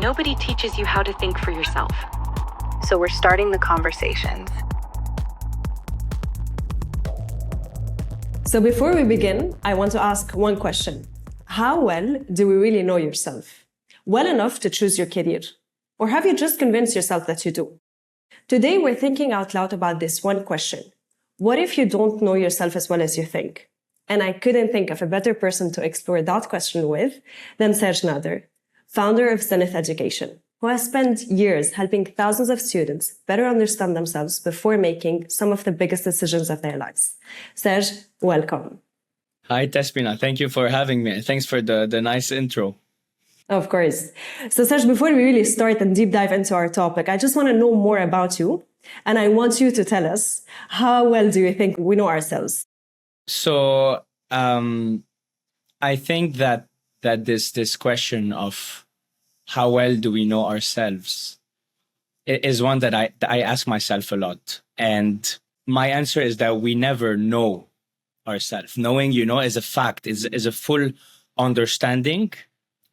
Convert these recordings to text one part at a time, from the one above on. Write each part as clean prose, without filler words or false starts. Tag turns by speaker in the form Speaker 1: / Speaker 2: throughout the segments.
Speaker 1: nobody teaches you how to think for yourself.
Speaker 2: So we're starting the conversations.
Speaker 3: So before we begin, I want to ask one question. How well do we really know yourself? Well enough to choose your career? Or have you just convinced yourself that you do? Today, we're thinking out loud about this one question. What if you don't know yourself as well as you think? And I couldn't think of a better person to explore that question with than Serge Nader, founder of Zenith Education, who has spent years helping thousands of students better understand themselves before making some of the biggest decisions of their lives. Serge, welcome.
Speaker 4: Hi, Tespina. Thank you for having me. Thanks for the nice intro.
Speaker 3: Of course. So Serge, before we really start and deep dive into our topic, I just want to know more about you. And I want you to tell us, how well do you think we know ourselves?
Speaker 4: So I think that this question of how well do we know ourselves is one that I ask myself a lot. And my answer is that we never know ourselves. Knowing, is a fact, is a full understanding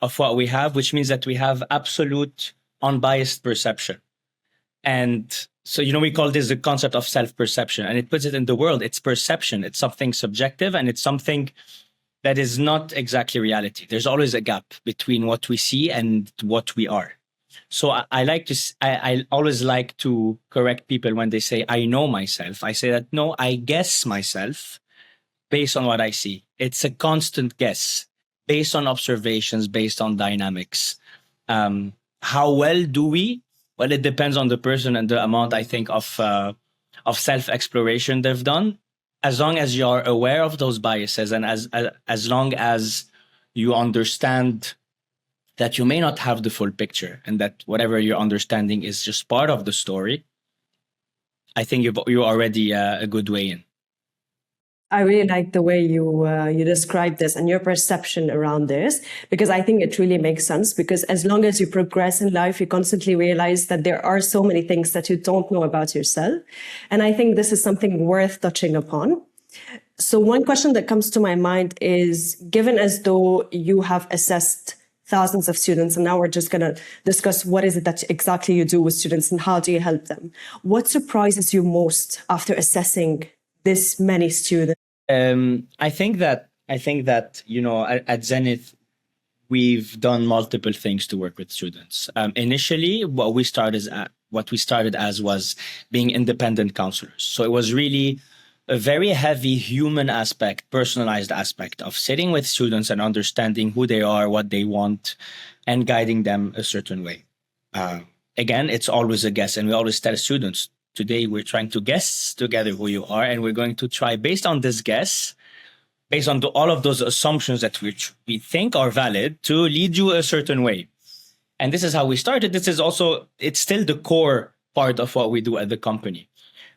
Speaker 4: of what we have, which means that we have absolute unbiased perception. And so, we call this the concept of self-perception, and it puts it in the world. It's perception. It's something subjective, and it's something that is not exactly reality. There's always a gap between what we see and what we are. So I always like to correct people when they say, I know myself. I say that, no, I guess myself based on what I see. It's a constant guess based on observations, based on dynamics. How well do we? Well, it depends on the person and the amount, I think, of self-exploration they've done. As long as you're aware of those biases, and as long as you understand that you may not have the full picture, and that whatever you're understanding is just part of the story, I think you're already a good way in.
Speaker 3: I really like the way you describe this and your perception around this, because I think it really makes sense. Because as long as you progress in life, you constantly realize that there are so many things that you don't know about yourself. And I think this is something worth touching upon. So one question that comes to my mind is, given as though you have assessed thousands of students, and now we're just going to discuss what is it that exactly you do with students and how do you help them? What surprises you most after assessing this many students?
Speaker 4: I think that at Zenith we've done multiple things to work with students. Initially, what we started as was being independent counselors. So it was really a very heavy human aspect, personalized aspect of sitting with students and understanding who they are, what they want, and guiding them a certain way. Again, it's always a guess, and we always tell students, today, we're trying to guess together who you are, and we're going to try, based on this guess, based on all of those assumptions that we think are valid, to lead you a certain way. And this is how we started. It's still the core part of what we do at the company.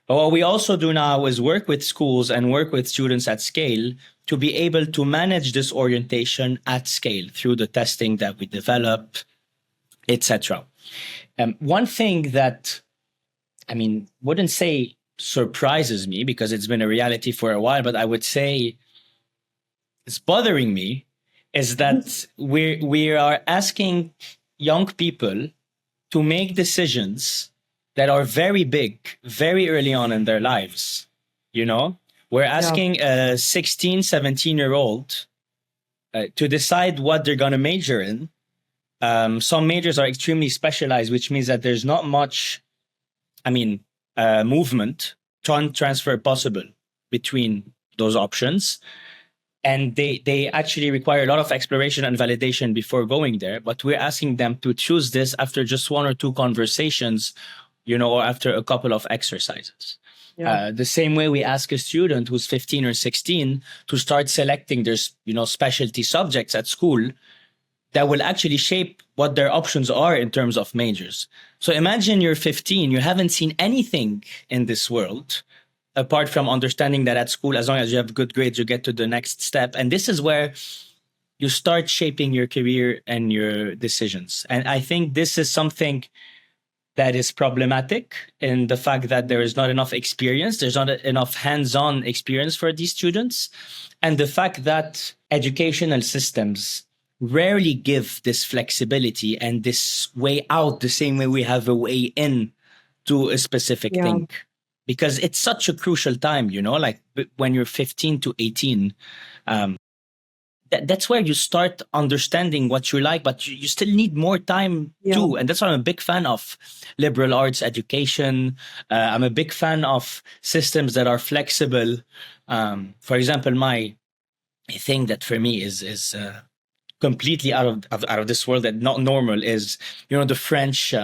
Speaker 4: But what we also do now is work with schools and work with students at scale to be able to manage this orientation at scale through the testing that we develop, etc. One thing that wouldn't say surprises me, because it's been a reality for a while, but I would say it's bothering me, is that we are asking young people to make decisions that are very big, very early on in their lives. We're asking a 16, 17-year-old to decide what they're going to major in. Some majors are extremely specialized, which means that there's not much movement, transfer possible between those options. And they actually require a lot of exploration and validation before going there. But we're asking them to choose this after just one or two conversations, or after a couple of exercises. Yeah. The same way we ask a student who's 15 or 16 to start selecting their, specialty subjects at school that will actually shape what their options are in terms of majors. So imagine you're 15, you haven't seen anything in this world, apart from understanding that at school, as long as you have good grades, you get to the next step. And this is where you start shaping your career and your decisions. And I think this is something that is problematic in the fact that there is not enough experience. There's not enough hands-on experience for these students. And the fact that educational systems rarely give this flexibility and this way out the same way we have a way in to a specific thing. Because it's such a crucial time, like when you're 15 to 18, that's where you start understanding what you like, but you still need more time too. And that's why I'm a big fan of liberal arts education. I'm a big fan of systems that are flexible. For example, my thing that for me is completely out of this world, that not normal, is the French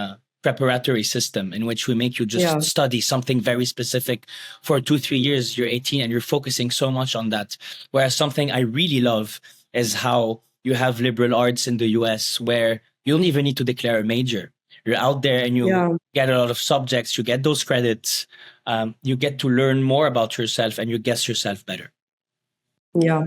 Speaker 4: preparatory system, in which we make you just study something very specific for 2-3 years. You're 18 and you're focusing so much on that. Whereas something I really love is how you have liberal arts in the US, where you don't even need to declare a major. You're out there and you get a lot of subjects, you get those credits, you get to learn more about yourself and you guess yourself better.
Speaker 3: Yeah,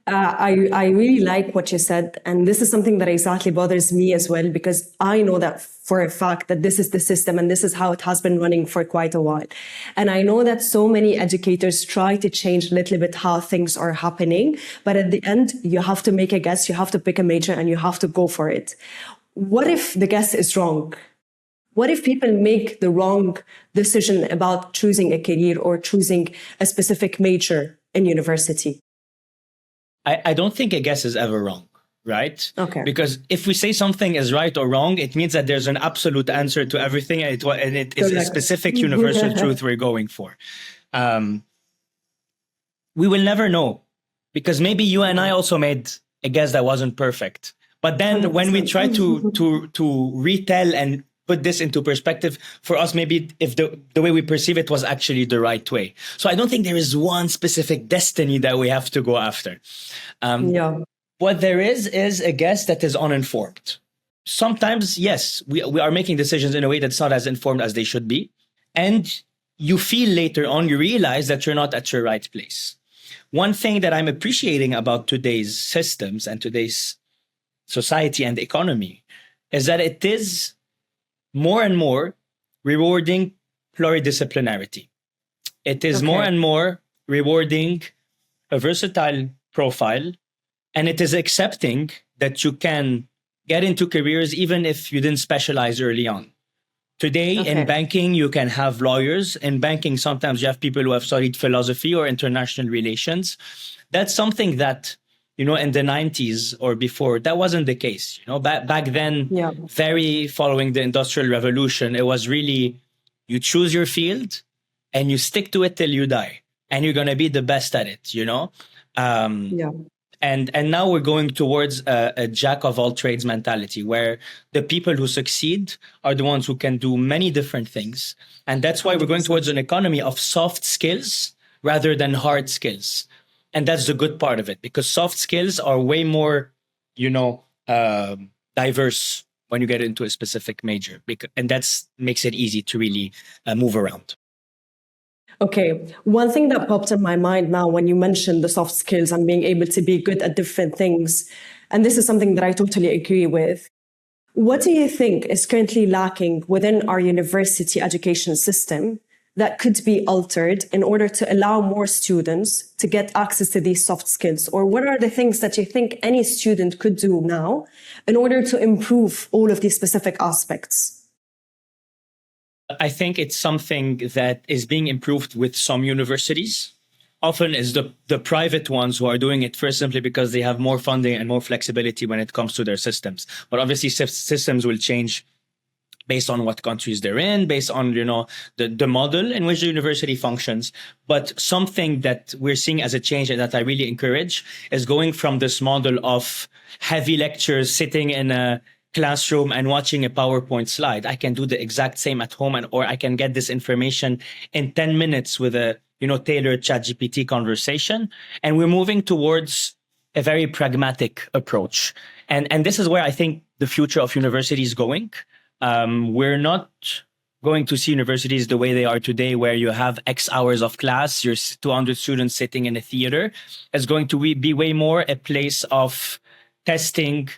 Speaker 3: I really like what you said. And this is something that exactly bothers me as well, because I know that for a fact that this is the system and this is how it has been running for quite a while. And I know that so many educators try to change a little bit how things are happening. But at the end, you have to make a guess, you have to pick a major and you have to go for it. What if the guess is wrong? What if people make the wrong decision about choosing a career or choosing a specific major in university?
Speaker 4: I don't think a guess is ever wrong, right?
Speaker 3: Okay.
Speaker 4: Because if we say something is right or wrong, it means that there's an absolute answer to everything, and it is a specific universal truth we're going for. We will never know, because maybe you and I also made a guess that wasn't perfect. But then 100%. When we try to retell and put this into perspective, for us, maybe if the way we perceive it was actually the right way. So I don't think there is one specific destiny that we have to go after. What there is a guess that is uninformed. Sometimes, yes, we are making decisions in a way that's not as informed as they should be. And you feel later on, you realize that you're not at your right place. One thing that I'm appreciating about today's systems and today's society and economy is that it is more and more rewarding pluridisciplinarity. It is more and more rewarding a versatile profile, and it is accepting that you can get into careers even if you didn't specialize early on. Today in banking, you can have lawyers. In banking, sometimes you have people who have studied philosophy or international relations. That's something that in the 90s or before, that wasn't the case. Back then, very following the Industrial Revolution, it was really, you choose your field and you stick to it till you die. And you're going to be the best at it, And now we're going towards a jack of all trades mentality, where the people who succeed are the ones who can do many different things. And that's why we're going towards an economy of soft skills rather than hard skills. And that's the good part of it, because soft skills are way more, diverse when you get into a specific major. And that makes it easy to really move around.
Speaker 3: Okay. One thing that popped in my mind now when you mentioned the soft skills and being able to be good at different things, and this is something that I totally agree with. What do you think is currently lacking within our university education system that could be altered in order to allow more students to get access to these soft skills? Or what are the things that you think any student could do now in order to improve all of these specific aspects?
Speaker 4: I think it's something that is being improved with some universities. Often is the private ones who are doing it first, simply because they have more funding and more flexibility when it comes to their systems. But obviously systems will change based on what countries they're in, based on, the model in which the university functions. But something that we're seeing as a change and that I really encourage is going from this model of heavy lectures, sitting in a classroom and watching a PowerPoint slide. I can do the exact same at home, or I can get this information in 10 minutes with a, tailored ChatGPT conversation. And we're moving towards a very pragmatic approach. And this is where I think the future of university is going. We're not going to see universities the way they are today, where you have X hours of class, you're 200 students sitting in a theater. It's going to be way more a place of testing,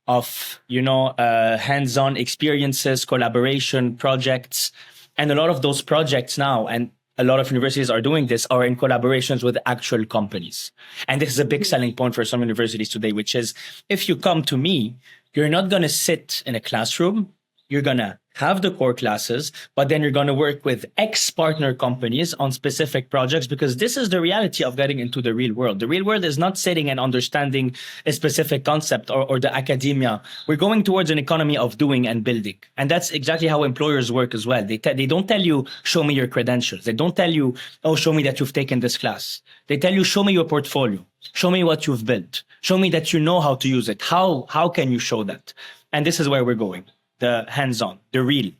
Speaker 4: of, hands-on experiences, collaboration, projects. And a lot of those projects now, and a lot of universities are doing this, are in collaborations with actual companies. And this is a big selling point for some universities today, which is if you come to me, you're not going to sit in a classroom. You're going to have the core classes, but then you're going to work with ex-partner companies on specific projects, because this is the reality of getting into the real world. The real world is not sitting and understanding a specific concept or the academia. We're going towards an economy of doing and building. And that's exactly how employers work as well. They don't tell you, show me your credentials. They don't tell you, oh, show me that you've taken this class. They tell you, show me your portfolio. Show me what you've built. Show me that you know how to use it. How can you show that? And this is where we're going. The hands-on, the real.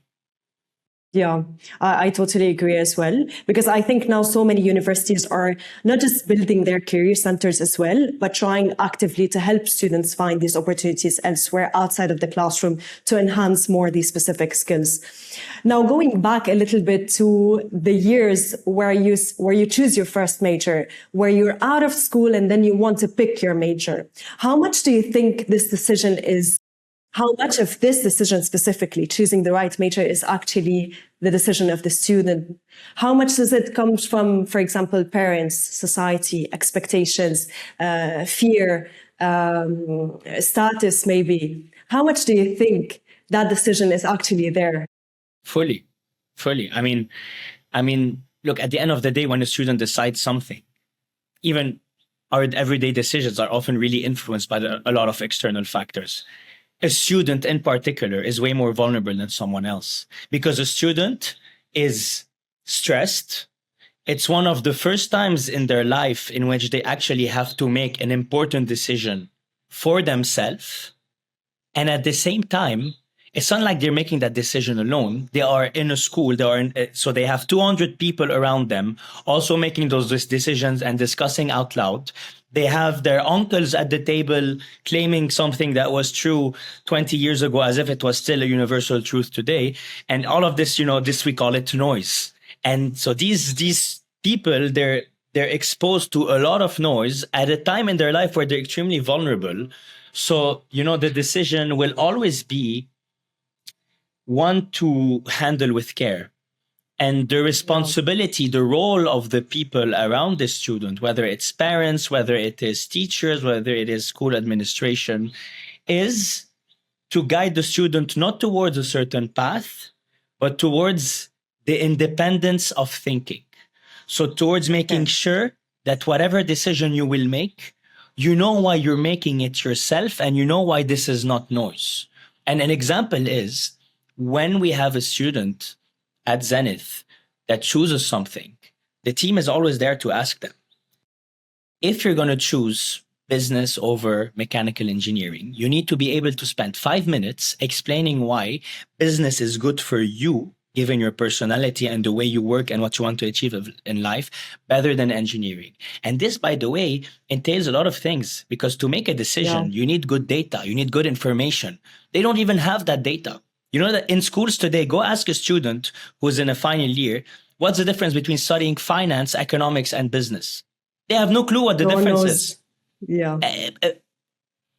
Speaker 3: Yeah, I totally agree as well, because I think now so many universities are not just building their career centers as well, but trying actively to help students find these opportunities elsewhere outside of the classroom to enhance more these specific skills. Now, going back a little bit to the years where you choose your first major, where you're out of school and then you want to pick your major, how much do you think how much of this decision specifically, choosing the right major, is actually the decision of the student? How much does it come from, for example, parents, society, expectations, fear, status maybe? How much do you think that decision is actually there?
Speaker 4: Fully. I mean, look, at the end of the day, when a student decides something, even our everyday decisions are often really influenced by a lot of external factors. A student in particular is way more vulnerable than someone else, because a student is stressed. It's one of the first times in their life in which they actually have to make an important decision for themselves. And at the same time, it's not like they're making that decision alone. They are in a school. So they have 200 people around them also making those decisions and discussing out loud. They have their uncles at the table claiming something that was true 20 years ago as if it was still a universal truth today. And all of this, we call it noise. And so these people, they're exposed to a lot of noise at a time in their life where they're extremely vulnerable. So, the decision will always be one to handle with care. And the responsibility, the role of the people around the student, whether it's parents, whether it is teachers, whether it is school administration, is to guide the student not towards a certain path, but towards the independence of thinking. So towards making sure that whatever decision you will make, you know why you're making it yourself, and you know why this is not noise. And an example is when we have a student at Zenith that chooses something, the team is always there to ask them, if you're going to choose business over mechanical engineering, you need to be able to spend 5 minutes explaining why business is good for you, given your personality and the way you work and what you want to achieve in life, better than engineering. And this, by the way, entails a lot of things, because to make a decision, you need good data, you need good information. They don't even have that data. You know that in schools today, go ask a student who's in a final year, what's the difference between studying finance, economics, and business? They have no clue what the difference is.
Speaker 3: Yeah.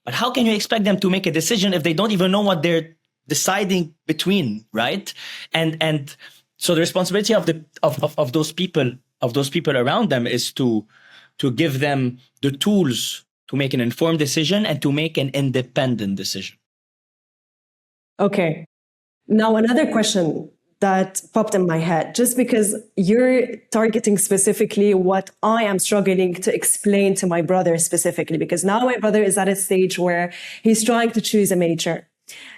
Speaker 4: But how can you expect them to make a decision if they don't even know what they're deciding between, right? And so the responsibility of those people around them is to give them the tools to make an informed decision and to make an independent decision.
Speaker 3: Okay. Now, another question that popped in my head, just because you're targeting specifically what I am struggling to explain to my brother specifically, because now my brother is at a stage where he's trying to choose a major.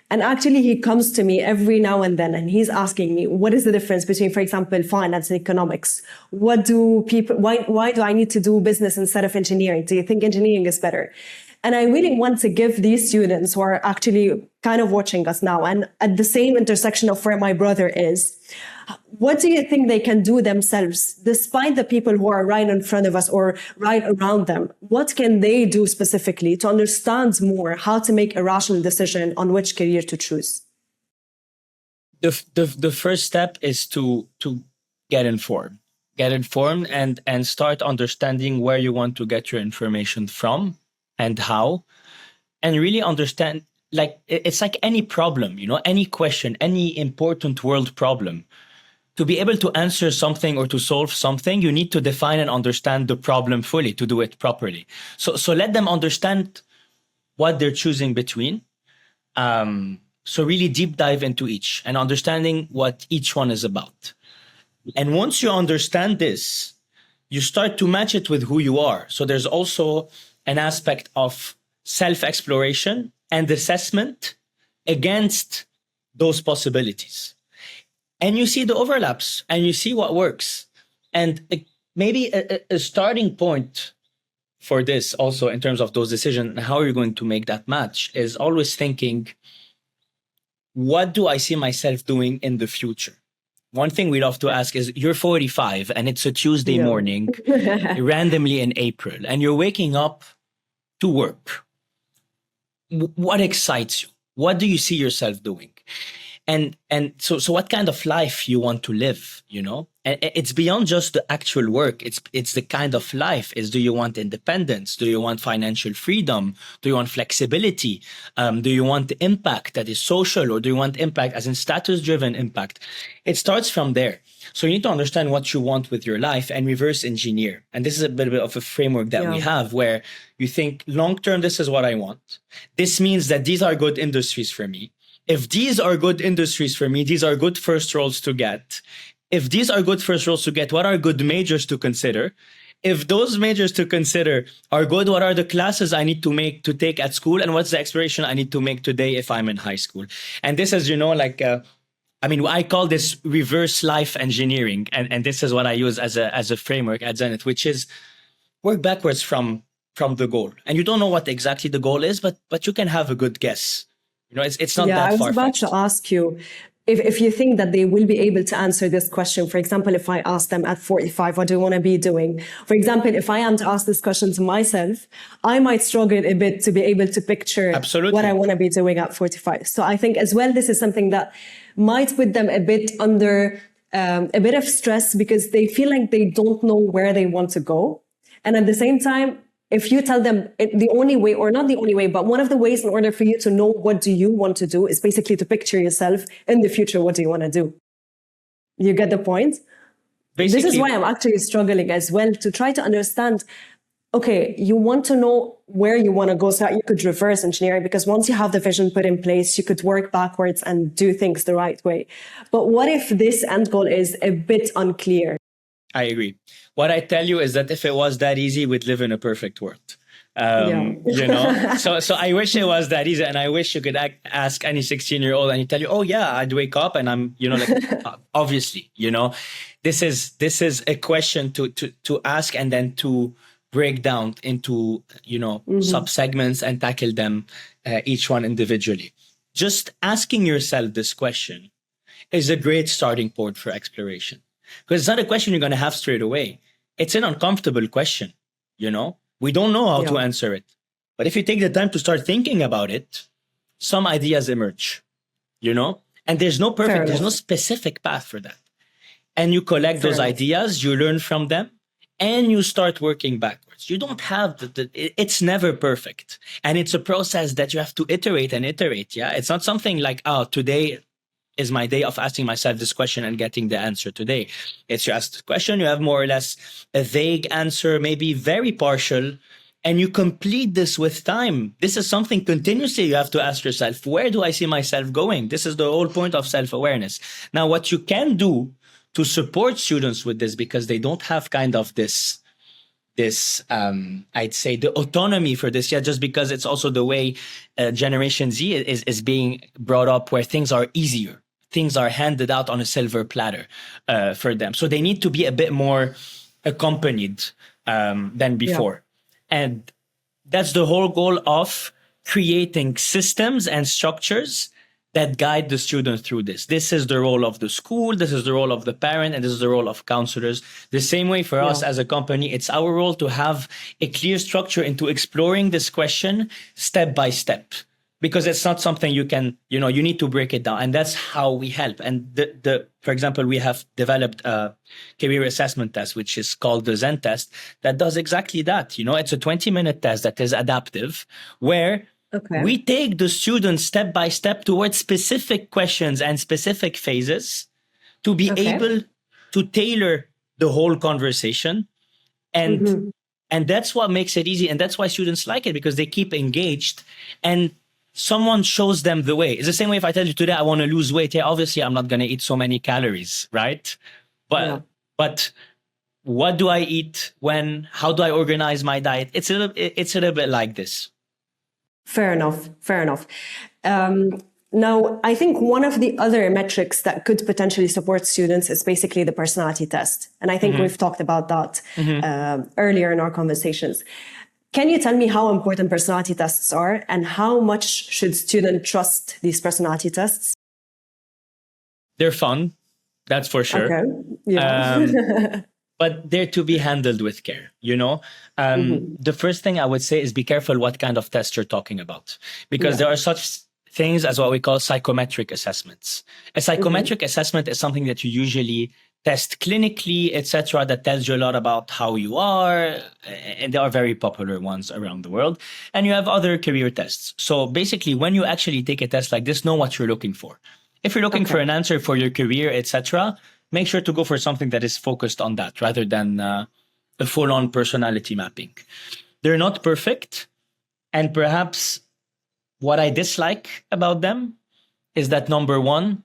Speaker 3: And actually, he comes to me every now and then and he's asking me, what is the difference between, for example, finance and economics? Why do I need to do business instead of engineering? Do you think engineering is better? And I really want to give these students who are actually kind of watching us now and at the same intersection of where my brother is, what do you think they can do themselves, despite the people who are right in front of us or right around them? What can they do specifically to understand more how to make a rational decision on which career to choose?
Speaker 4: The first step is to get informed. Get informed and start understanding where you want to get your information from and how, and really understand, like, it's like any problem, any question, any important world problem. to be able to answer something or to solve something, you need to define and understand the problem fully to do it properly. So let them understand what they're choosing between. So really deep dive into each and understanding what each one is about. And once you understand this, you start to match it with who you are. So there's also an aspect of self-exploration and assessment against those possibilities. And you see the overlaps and you see what works. And maybe a starting point for this also in terms of those decisions and how you're going to make that match is always thinking, what do I see myself doing in the future? One thing we love to ask is, you're 45 and it's a Tuesday morning, randomly in April, and you're waking up to work. What excites you? What do you see yourself doing? And so what kind of life you want to live, you know? And it's beyond just the actual work. It's the kind of life. Do you want independence? Do you want financial freedom? Do you want flexibility? Do you want impact that is social, or do you want impact as in status-driven impact? It starts from there. So you need to understand what you want with your life and reverse engineer. And this is a bit of a framework that we have where you think long-term, this is what I want. This means that these are good industries for me. If these are good industries for me, these are good first roles to get. If these are good first roles to get, what are good majors to consider? If those majors to consider are good, what are the classes I need to take at school? And what's the exploration I need to make today if I'm in high school? And this is, you know, like, I call this reverse life engineering. And this is what I use as a framework at Zenith, which is work backwards from the goal. And you don't know what exactly the goal is, but you can have a good guess. You know, it's not that far-fetched.
Speaker 3: I was about to ask you if you think that they will be able to answer this question. For example, if I ask them at 45, what do you want to be doing? For example, if I am to ask this question to myself, I might struggle a bit to be able to picture what I want to be doing at 45. So I think as well, this is something that might put them a bit under a bit of stress because they feel like they don't know where they want to go. And at the same time, if you tell them the only way, or not the only way, but one of the ways in order for you to know what do you want to do is basically to picture yourself in the future. What do you want to do? You get the point? Basically, this is why I'm actually struggling as well to try to understand, okay, you want to know where you want to go so that you could reverse engineer, because once you have the vision put in place, you could work backwards and do things the right way. But what if this end goal is a bit unclear?
Speaker 4: I agree. What I tell you is that if it was that easy, we'd live in a perfect world. You know, so I wish it was that easy, and I wish you could ask any 16-year-old and you tell you, oh yeah, I'd wake up and I'm, you know, like obviously, you know, this is a question to ask and then to break down into, you know, sub-segments and tackle them each one individually. Just asking yourself this question is a great starting point for exploration. Because it's not a question you're going to have straight away. It's an uncomfortable question, you know? We don't know how to answer it. But if you take the time to start thinking about it, some ideas emerge, you know? And there's no specific path for that. And you collect those ideas, you learn from them, and you start working backwards. You don't have it's never perfect. And it's a process that you have to iterate and iterate, yeah? It's not something like, oh, today is my day of asking myself this question and getting the answer today. It's you ask the question, you have more or less a vague answer, maybe very partial, and you complete this with time. This is something continuously you have to ask yourself, where do I see myself going? This is the whole point of self-awareness. Now, what you can do to support students with this, because they don't have kind of this I'd say the autonomy for this yet, just because it's also the way Generation Z is being brought up, where things are easier. Things are handed out on a silver platter for them. So they need to be a bit more accompanied than before. Yeah. And that's the whole goal of creating systems and structures that guide the student through this. This is the role of the school, this is the role of the parent, and this is the role of counselors. The same way for us as a company, it's our role to have a clear structure into exploring this question step by step. Because it's not something you can, you know, you need to break it down. And that's how we help. And for example, we have developed a career assessment test, which is called the Zen test, that does exactly that. You know, it's a 20-minute test that is adaptive, where we take the students step by step towards specific questions and specific phases to be
Speaker 3: Okay.
Speaker 4: able to tailor the whole conversation. And and that's what makes it easy. And that's why students like it, because they keep engaged and someone shows them the way. It's the same way if I tell you today I want to lose weight. Yeah, obviously I'm not going to eat so many calories, right? But what do I eat when? How do I organize my diet? It's a little bit like this.
Speaker 3: Fair enough. Fair enough. Now, I think one of the other metrics that could potentially support students is basically the personality test. And I think we've talked about that earlier in our conversations. Can you tell me how important personality tests are and how much should students trust these personality tests?
Speaker 4: They're fun, that's for sure.
Speaker 3: Okay. Yeah.
Speaker 4: But they're to be handled with care, you know? The first thing I would say is be careful what kind of test you're talking about, because there are such things as what we call psychometric assessments. A psychometric assessment is something that you usually test clinically, etc., that tells you a lot about how you are, and there are very popular ones around the world. And you have other career tests. So basically, when you actually take a test like this, know what you're looking for. If you're looking for an answer for your career, etc., make sure to go for something that is focused on that rather than a full-on personality mapping. They're not perfect, and perhaps what I dislike about them is that, number one,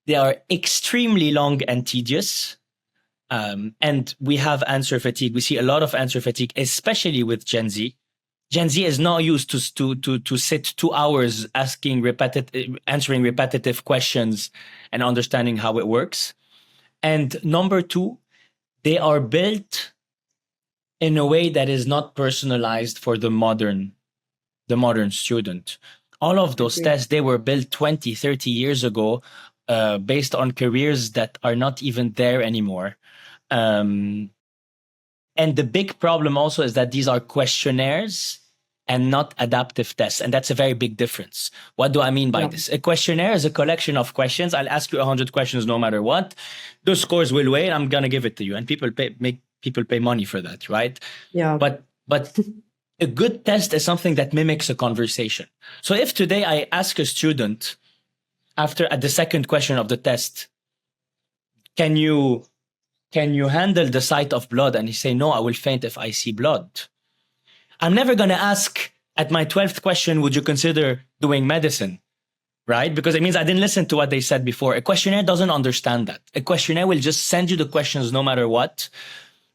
Speaker 4: they are extremely long and tedious. And we have answer fatigue. We see a lot of answer fatigue, especially with Gen Z. Gen Z is not used to sit 2 hours answering repetitive questions and understanding how it works. And number two, they are built in a way that is not personalized for the modern student. All of those tests, they were built 20, 30 years ago based on careers that are not even there anymore. And the big problem also is that these are questionnaires and not adaptive tests. And that's a very big difference. What do I mean by this? A questionnaire is a collection of questions. I'll ask you 100 questions no matter what. Those scores will weigh, and I'm going to give it to you. And people pay money for that, right?
Speaker 3: Yeah.
Speaker 4: But a good test is something that mimics a conversation. So if today I ask a student at the second question of the test, can you handle the sight of blood? And he say, no, I will faint if I see blood. I'm never going to ask at my 12th question, would you consider doing medicine? Right? Because it means I didn't listen to what they said before. A questionnaire doesn't understand that. A questionnaire will just send you the questions no matter what,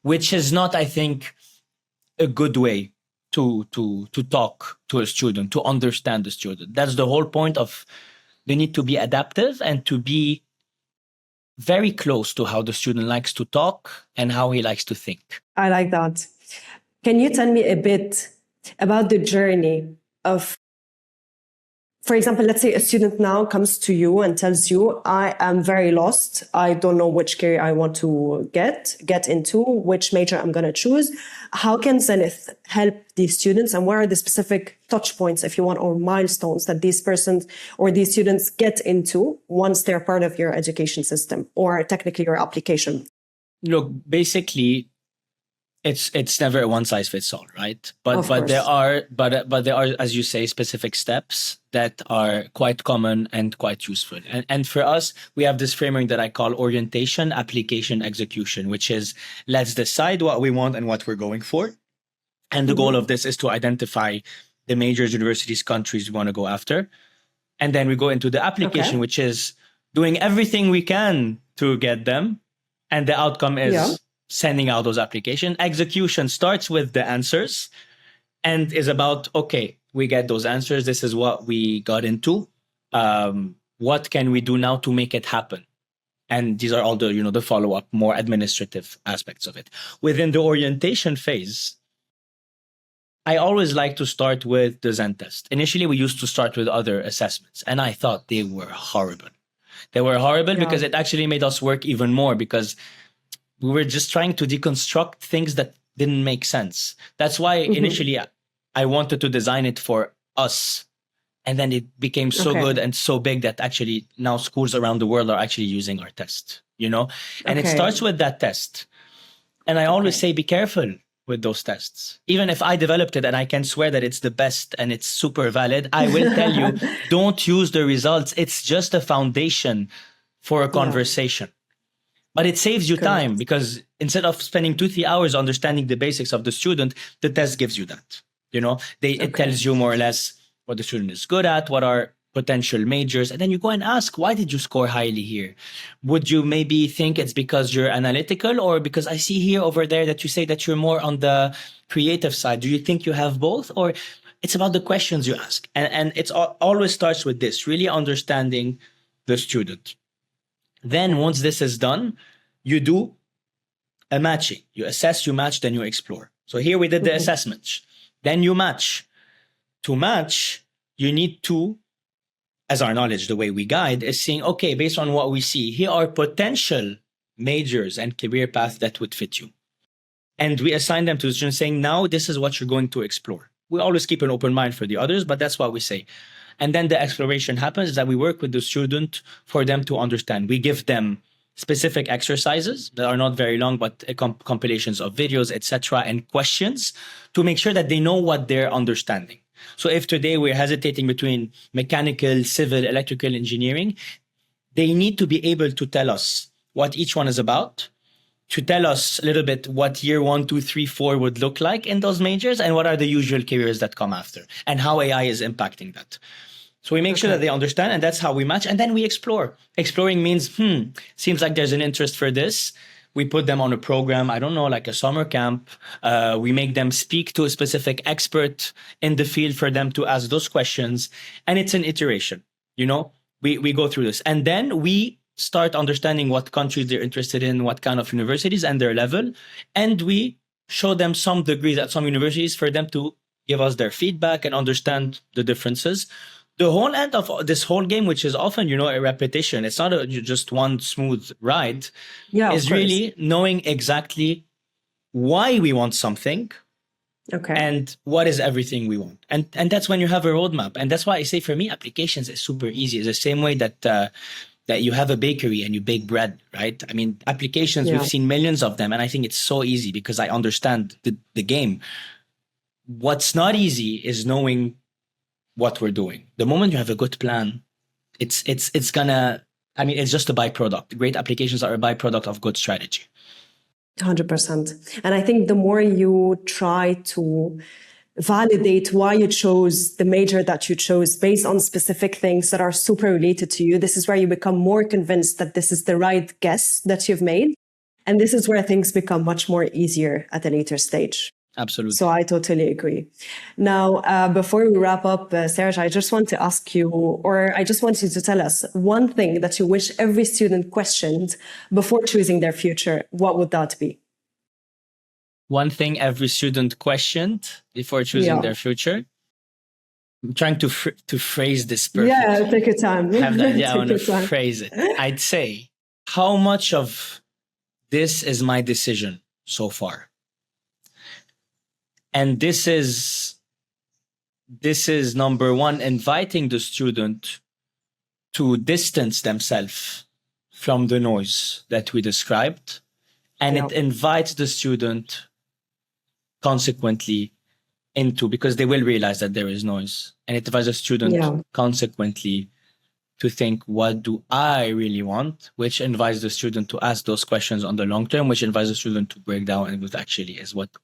Speaker 4: which is not, I think, a good way to talk to a student, to understand the student. That's the whole point of, they need to be adaptive and to be very close to how the student likes to talk and how he likes to think.
Speaker 3: I like that. Can you tell me a bit about the journey of, for example, let's say a student now comes to you and tells you, I am very lost. I don't know which career I want to get into, which major I'm going to choose. How can Zenith help these students, and what are the specific touch points, if you want, or milestones that these persons or these students get into once they're part of your education system or technically your application?
Speaker 4: Look, basically, it's never a one size fits all, right? But there are, as you say, specific steps that are quite common and quite useful. And for us, we have this framework that I call orientation, application, execution, which is, let's decide what we want and what we're going for. And the goal of this is to identify the majors, universities, countries we want to go after. And then we go into the application, which is doing everything we can to get them. And the outcome is sending out those applications. Execution starts with the answers and is about, okay, we get those answers. This is what we got into. What can we do now to make it happen? And these are all the, the follow-up, more administrative aspects of it. Within the orientation phase, I always like to start with the Zen test. Initially, we used to start with other assessments, and I thought they were horrible. They were horrible because it actually made us work even more, because we were just trying to deconstruct things that didn't make sense. That's why initially I wanted to design it for us. And then it became so good and so big that actually now schools around the world are actually using our test, And it starts with that test. And I always say, be careful with those tests. Even if I developed it and I can swear that it's the best and it's super valid, I will tell you, don't use the results. It's just a foundation for a conversation. But it saves you
Speaker 3: Correct.
Speaker 4: time, because instead of spending 2-3 hours understanding the basics of the student, the test gives you that. It tells you more or less what the student is good at, what are potential majors, and then you go and ask, why did you score highly here? Would you maybe think it's because you're analytical, or because I see here over there that you say that you're more on the creative side? Do you think you have both? Or it's about the questions you ask. And it's always starts with this, really understanding the student. Then once this is done, you do a matching. You assess, you match, then you explore. So here we did the assessments. Then you match. To match, you need to, as our knowledge, the way we guide, is saying, okay, based on what we see, here are potential majors and career paths that would fit you. And we assign them to the students saying, now this is what you're going to explore. We always keep an open mind for the others, but that's what we say. And then the exploration happens, that we work with the student for them to understand. We give them specific exercises that are not very long, but compilations of videos, etc., and questions to make sure that they know what they're understanding. So if today we're hesitating between mechanical, civil, electrical engineering, they need to be able to tell us what each one is about, to tell us a little bit what year 1, 2, 3, 4 would look like in those majors, and what are the usual careers that come after, and how AI is impacting that. So we make sure that they understand, and that's how we match. And then we explore. Exploring means, seems like there's an interest for this. We put them on a program, I don't know, like a summer camp. We make them speak to a specific expert in the field for them to ask those questions. And it's an iteration, we go through this. And then we start understanding what countries they're interested in, what kind of universities and their level. And we show them some degrees at some universities for them to give us their feedback and understand the differences. The whole end of this whole game, which is often, a repetition, it's not just one smooth ride, is really knowing exactly why we want something, and what is everything we want. And that's when you have a roadmap. And that's why I say, for me, applications is super easy. It's the same way that you have a bakery and you bake bread, right? I mean, applications, we've seen millions of them. And I think it's so easy because I understand the game. What's not easy is knowing what we're doing. The moment you have a good plan, it's just a byproduct. Great applications are a byproduct of good strategy.
Speaker 3: 100%. And I think the more you try to validate why you chose the major that you chose based on specific things that are super related to you, this is where you become more convinced that this is the right guess that you've made. And this is where things become much more easier at a later stage.
Speaker 4: Absolutely.
Speaker 3: So I totally agree. Now, before we wrap up, Serge, I just want to ask you, or I just want you to tell us one thing that you wish every student questioned before choosing their future. What would that be?
Speaker 4: One thing every student questioned before choosing their future? I'm trying to phrase this perfectly.
Speaker 3: Yeah, take your time.
Speaker 4: I have the idea, I want to phrase it. I'd say, how much of this is my decision so far? And this is number one, inviting the student to distance themselves from the noise that we described. And it invites the student consequently because they will realize that there is noise. And it invites the student consequently to think, what do I really want? Which invites the student to ask those questions on the long term, which invites the student to break down and what actually is what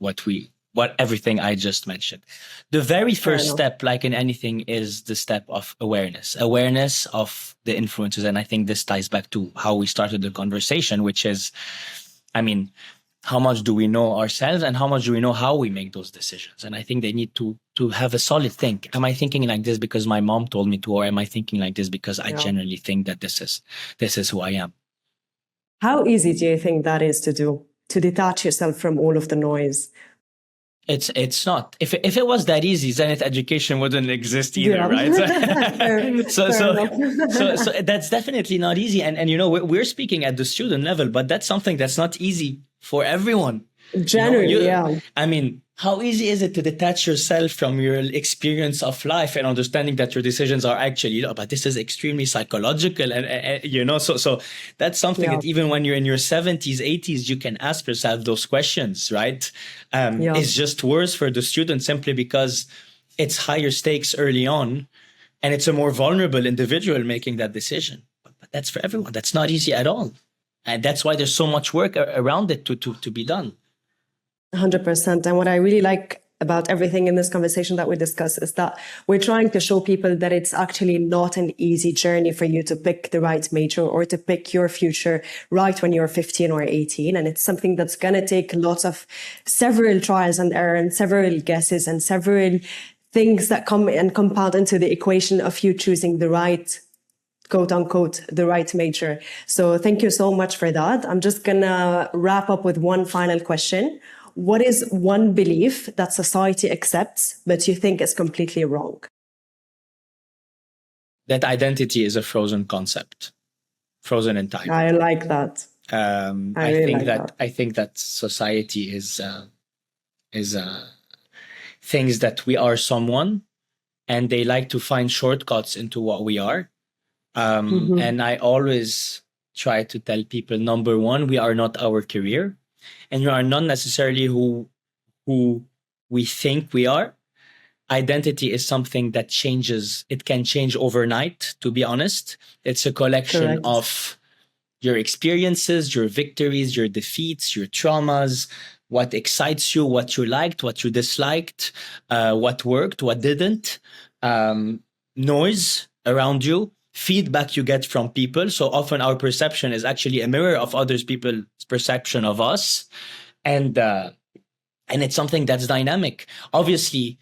Speaker 4: everything I just mentioned. The very first step, like in anything, is the step of awareness of the influences. And I think this ties back to how we started the conversation, which is, how much do we know ourselves and how much do we know how we make those decisions? And I think they need to have a solid think. Am I thinking like this because my mom told me to, or am I thinking like this because I genuinely think that this is who I am?
Speaker 3: How easy do you think that is to do, to detach yourself from all of the noise?
Speaker 4: It's not. If it was that easy, Zenith Education wouldn't exist either, right? So that's definitely not easy. And we're speaking at the student level, but that's something that's not easy for everyone.
Speaker 3: Generally,
Speaker 4: how easy is it to detach yourself from your experience of life and understanding that your decisions are actually, but this is extremely psychological, and so that's something that even when you're in your 70s, 80s, you can ask yourself those questions, right? It's just worse for the student simply because it's higher stakes early on, and it's a more vulnerable individual making that decision. But that's for everyone. That's not easy at all. And that's why there's so much work around it to be done.
Speaker 3: 100%. And what I really like about everything in this conversation that we discuss is that we're trying to show people that it's actually not an easy journey for you to pick the right major or to pick your future right when you're 15 or 18. And it's something that's going to take lots of several trials and error and several guesses and several things that come and compound into the equation of you choosing the right, quote unquote, the right major. So thank you so much for that. I'm just going to wrap up with one final question. What is one belief that society accepts, but you think is completely wrong?
Speaker 4: That identity is a frozen concept, frozen in time.
Speaker 3: I like that.
Speaker 4: I think that society is thinks that we are someone, and they like to find shortcuts into what we are. And I always try to tell people, number one, we are not our career. And we are not necessarily who we think we are. Identity is something that changes. It can change overnight, to be honest. It's a collection of your experiences, your victories, your defeats, your traumas, what excites you, what you liked, what you disliked, what worked, what didn't, noise around you, feedback you get from people. So often our perception is actually a mirror of others people's perception of us. And it's something that's dynamic. Obviously,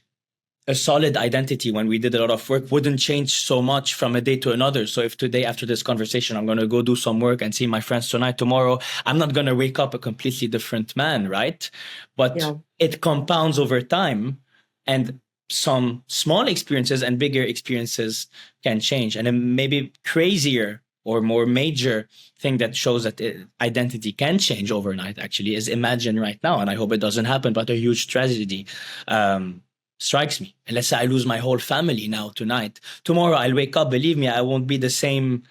Speaker 4: a solid identity when we did a lot of work wouldn't change so much from a day to another. So if today after this conversation, I'm going to go do some work and see my friends tonight, tomorrow, I'm not going to wake up a completely different man, right? But it compounds over time, and some small experiences and bigger experiences can change. And then maybe crazier or more major thing that shows that identity can change overnight actually is imagine right now, and I hope it doesn't happen, but a huge tragedy strikes me. And let's say I lose my whole family now tonight. Tomorrow I'll wake up, believe me, I won't be the same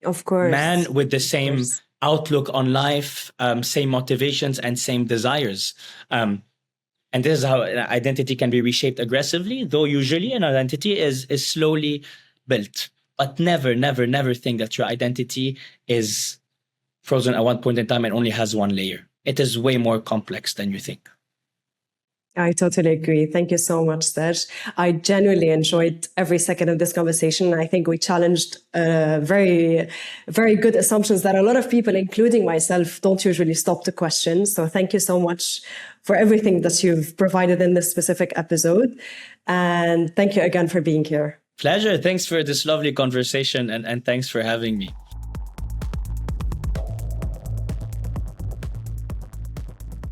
Speaker 4: man with the same outlook on life, same motivations and same desires. And this is how identity can be reshaped aggressively, though usually an identity is slowly built. But never, never, never think that your identity is frozen at one point in time and only has one layer. It is way more complex than you think.
Speaker 3: I totally agree. Thank you so much, Serge. I genuinely enjoyed every second of this conversation. I think we challenged very, very good assumptions that a lot of people, including myself, don't usually stop to question. So thank you so much for everything that you've provided in this specific episode. And thank you again for being here.
Speaker 4: Pleasure. Thanks for this lovely conversation, and thanks for having me.